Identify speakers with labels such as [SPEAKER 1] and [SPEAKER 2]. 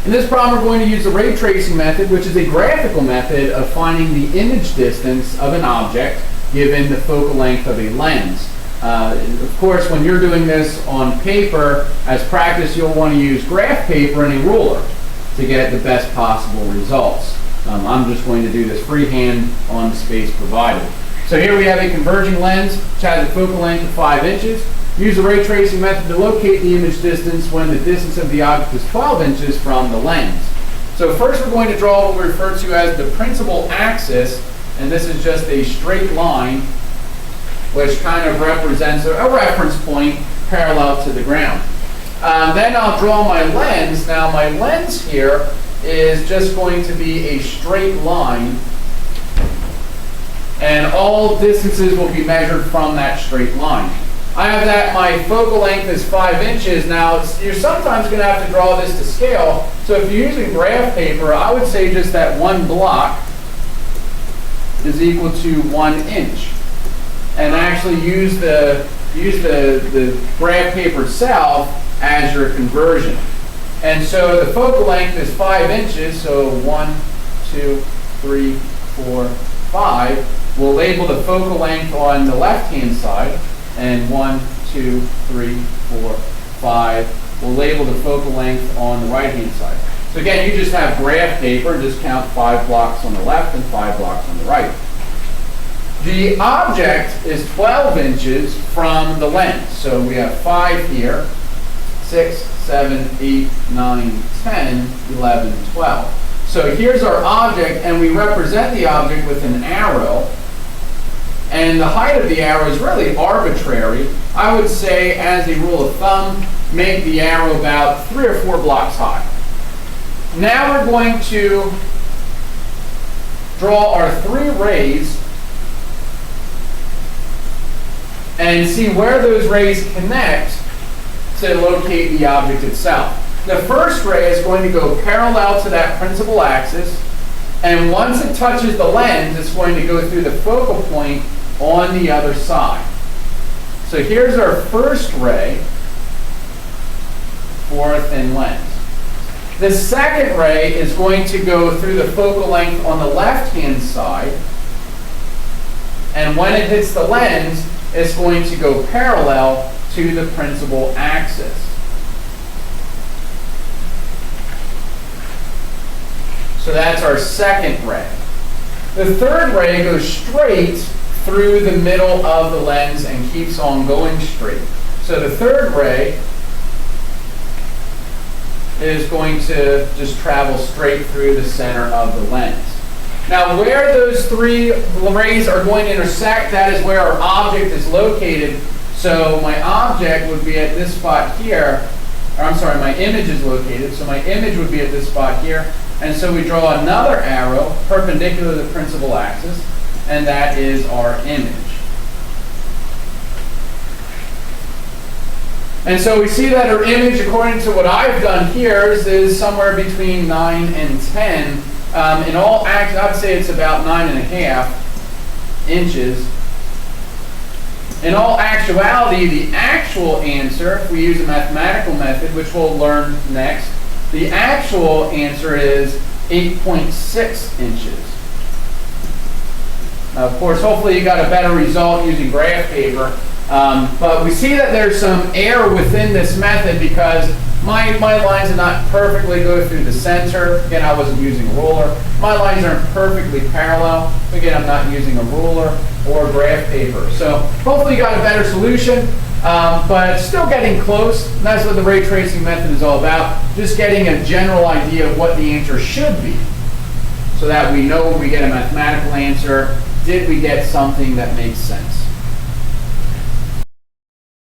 [SPEAKER 1] In this problem, we're going to use the ray tracing method, which is a graphical method of finding the image distance of an object given the focal length of a lens. Of course, when you're doing this on paper, as practice, you'll want to use graph paper and a ruler to get the best possible results. I'm just going to do this freehand on the space provided. So here we have a converging lens which has a focal length of 5 inches. Use the ray tracing method to locate the image distance when the distance of the object is 12 inches from the lens. So first we're going to draw what we refer to as the principal axis, and this is just a straight line which kind of represents a reference point parallel to the ground. Then I'll draw my lens. Now my lens here is just going to be a straight line, and all distances will be measured from that straight line. I have that my focal length is 5 inches. Now you're sometimes going to have to draw this to scale, so if you're using graph paper, I would say just that one block is equal to 1 inch. And actually use the graph paper itself as your conversion. And so the focal length is 5 inches, so 1, 2, 3, 4, 5. We'll label the focal length on the left-hand side, and 1, 2, 3, 4, 5. We'll label the focal length on the right-hand side. So again, you just have graph paper and just count 5 blocks on the left and 5 blocks on the right. The object is 12 inches from the lens. So we have 5 here, 6, 7, 8, 9, 10, 11, 12. So here's our object, and we represent the object with an arrow. And the height of the arrow is really arbitrary. I would say, as a rule of thumb, make the arrow about 3 or 4 blocks high. Now we're going to draw our 3 rays and see where those rays connect to locate the object itself. The first ray is going to go parallel to that principal axis, and once it touches the lens, it's going to go through the focal point on the other side. So here's our first ray for a thin lens. The second ray is going to go through the focal length on the left-hand side, and when it hits the lens, it's going to go parallel to the principal axis. So that's our second ray. The third ray goes straight through the middle of the lens and keeps on going straight. So the third ray is going to just travel straight through the center of the lens. Now where those 3 rays are going to intersect, that is where our object is located. So my object would be at this spot here, or I'm sorry, my image is located, so my image would be at this spot here. And so we draw another arrow perpendicular to the principal axis, and that is our image. And so we see that our image, according to what I've done here, is somewhere between 9 and 10. In all I'd say it's about 9.5 inches. In all actuality, the actual answer, if we use a mathematical method, which we'll learn next, the actual answer is 8.6 inches. Now, of course, hopefully you got a better result using graph paper. But we see that there's some error within this method because my lines did not perfectly go through the center. Again, I wasn't using a ruler. My lines aren't perfectly parallel. Again, I'm not using a ruler or graph paper. So hopefully you got a better solution, but still getting close. And that's what the ray tracing method is all about, just getting a general idea of what the answer should be so that we know when we get a mathematical answer, did we get something that makes sense?